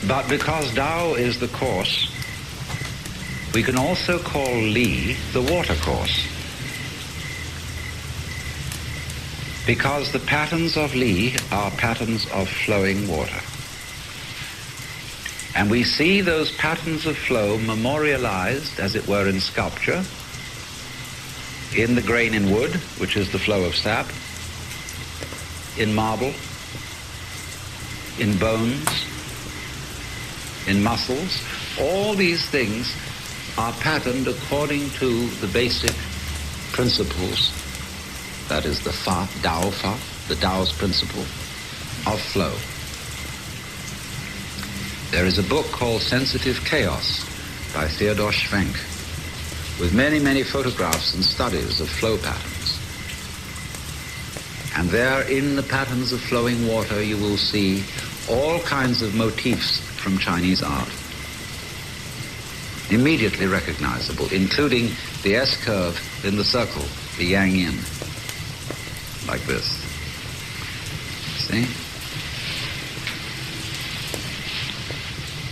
But because Tao is the course, we can also call Li the water course. Because the patterns of Li are patterns of flowing water. And we see those patterns of flow memorialized, as it were, in sculpture, in the grain in wood, which is the flow of sap, in marble, in bones, in muscles. All these things are patterned according to the basic principles. That is the Fa, Dao Fa, the Tao's principle of flow. There is a book called Sensitive Chaos by Theodor Schwenk, with many, many photographs and studies of flow patterns. And there, in the patterns of flowing water, you will see all kinds of motifs from Chinese art, immediately recognizable, including the S-curve in the circle, the yang-yin, like this. See?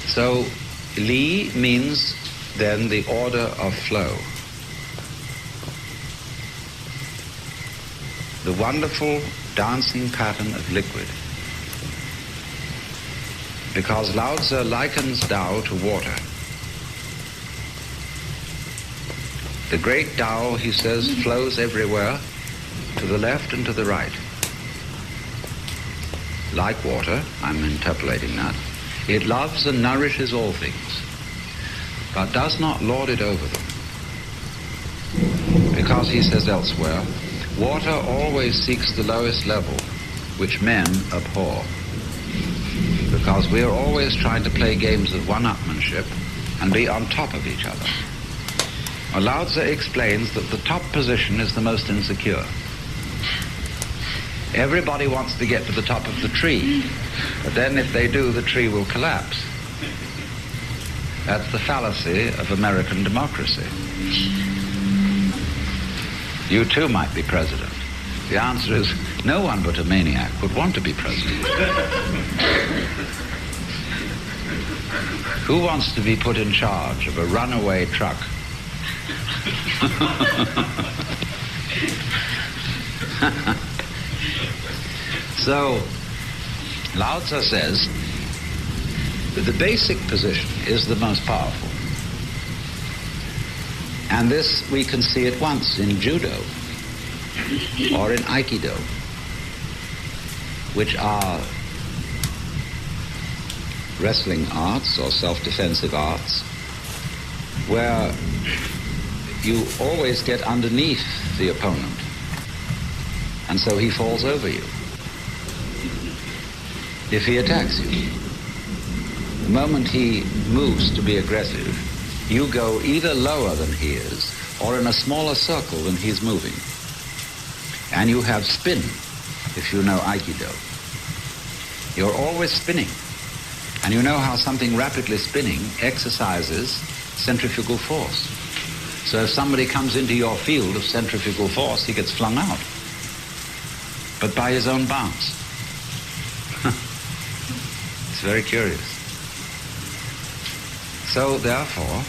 So, Li means then the order of flow. The wonderful dancing pattern of liquid. Because Lao Tzu likens Tao to water. The great Tao, he says, flows everywhere, to the left and to the right. Like water, I'm interpolating that, it loves and nourishes all things, but does not lord it over them. Because, he says elsewhere, water always seeks the lowest level, which men abhor. Because we are always trying to play games of one-upmanship and be on top of each other. Well, Lao Tzu explains that the top position is the most insecure. Everybody wants to get to the top of the tree, but then if they do, the tree will collapse. That's the fallacy of American democracy. You too might be president. The answer is, no one but a maniac would want to be president. Who wants to be put in charge of a runaway truck? So, Lao Tzu says that the basic position is the most powerful. And this we can see at once in Judo or in Aikido, which are wrestling arts or self-defensive arts, where you always get underneath the opponent, and so he falls over you if he attacks you. The moment he moves to be aggressive, you go either lower than he is or in a smaller circle than he's moving. And you have spin, if you know Aikido. You're always spinning. And you know how something rapidly spinning exercises centrifugal force. So if somebody comes into your field of centrifugal force, he gets flung out, but by his own bounce. It's very curious. So therefore,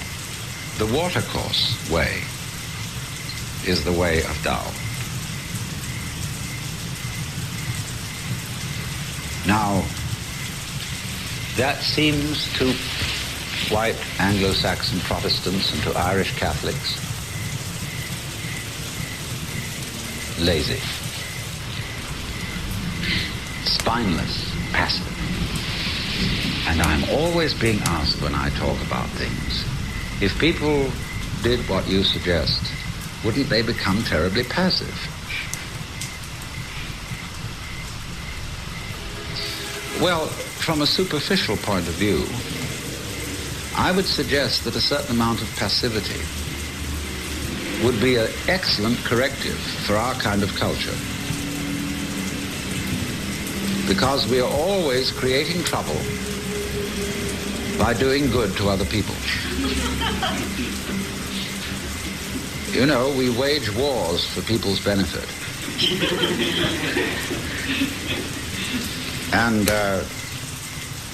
the watercourse way is the way of Tao. Now, that seems to white Anglo-Saxon Protestants and to Irish Catholics lazy, spineless, passive. And I'm always being asked when I talk about things, if people did what you suggest, wouldn't they become terribly passive? Well, from a superficial point of view, I would suggest that a certain amount of passivity would be an excellent corrective for our kind of culture. Because we are always creating trouble by doing good to other people. You know, we wage wars for people's benefit. And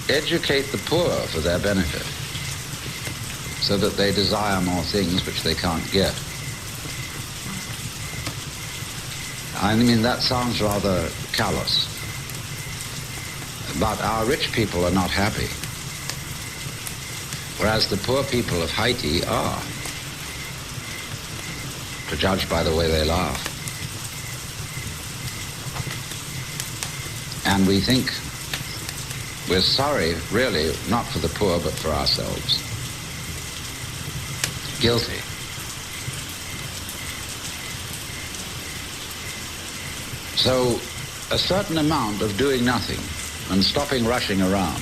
educate the poor for their benefit, so that they desire more things which they can't get. I mean, that sounds rather callous, but our rich people are not happy, whereas the poor people of Haiti are, to judge by the way they laugh. And we think we're sorry, really, not for the poor, but for ourselves. Guilty. So a certain amount of doing nothing and stopping rushing around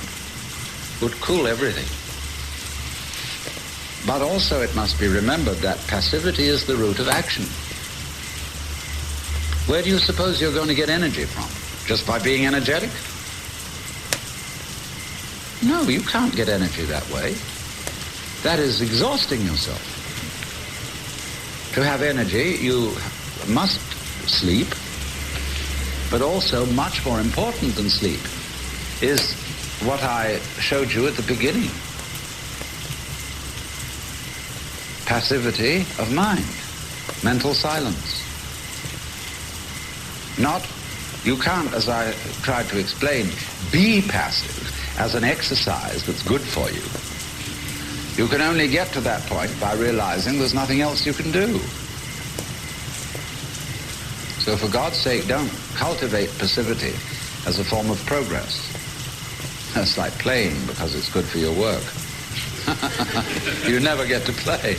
would cool everything. But also it must be remembered that passivity is the root of action. Where do you suppose you're going to get energy from? Just by being energetic? No, you can't get energy that way. That is exhausting yourself. To have energy, you must sleep, but also much more important than sleep is what I showed you at the beginning. Passivity of mind, mental silence. You can't, as I tried to explain, be passive as an exercise that's good for you. You can only get to that point by realizing there's nothing else you can do. So for God's sake, don't cultivate passivity as a form of progress. That's like playing because it's good for your work. You never get to play.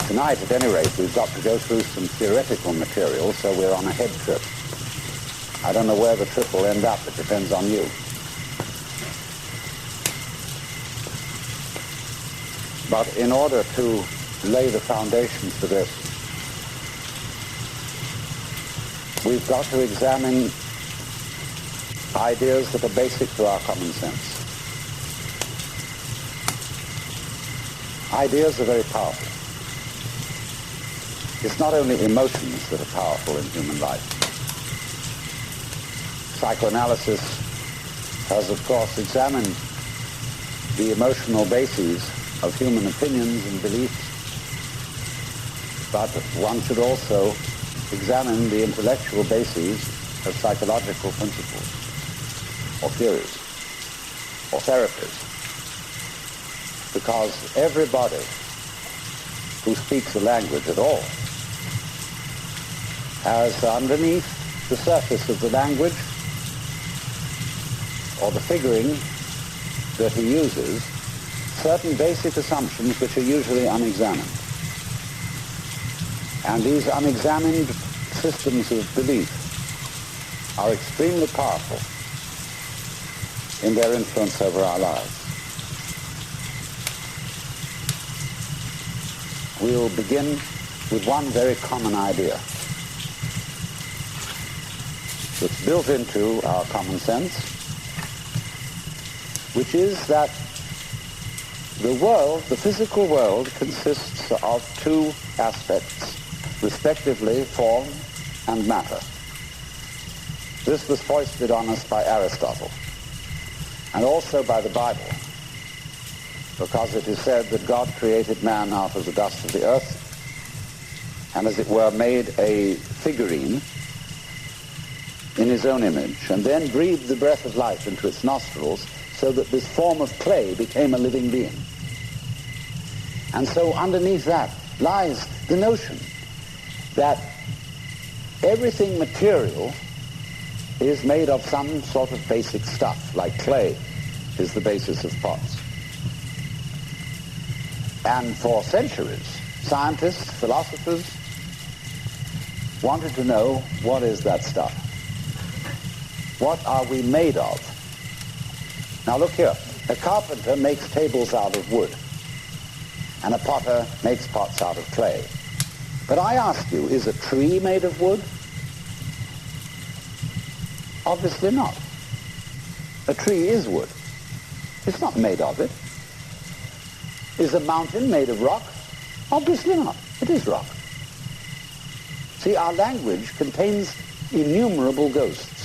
Tonight, at any rate, we've got to go through some theoretical material, so we're on a head trip. I don't know where the trip will end up. It depends on you. But in order to lay the foundations for this, we've got to examine ideas that are basic to our common sense. Ideas are very powerful. It's not only emotions that are powerful in human life. Psychoanalysis has, of course, examined the emotional bases of human opinions and beliefs, but one should also examine the intellectual bases of psychological principles, or theories, or therapies, because everybody who speaks a language at all has underneath the surface of the language, or the figuring that he uses, certain basic assumptions which are usually unexamined. And these unexamined systems of belief are extremely powerful in their influence over our lives. We will begin with one very common idea that's built into our common sense, which is that the world, the physical world, consists of two aspects, respectively form and matter. This was foisted on us by Aristotle, and also by the Bible, because it is said that God created man out of the dust of the earth, and as it were made a figurine in his own image, and then breathed the breath of life into its nostrils, so that this form of clay became a living being. And so underneath that lies the notion that everything material is made of some sort of basic stuff, like clay is the basis of pots. And for centuries, scientists, philosophers wanted to know, what is that stuff? What are we made of? Now look here, a carpenter makes tables out of wood, and a potter makes pots out of clay. But I ask you, is a tree made of wood? Obviously not. A tree is wood. It's not made of it. Is a mountain made of rock? Obviously not. It is rock. See, our language contains innumerable ghosts.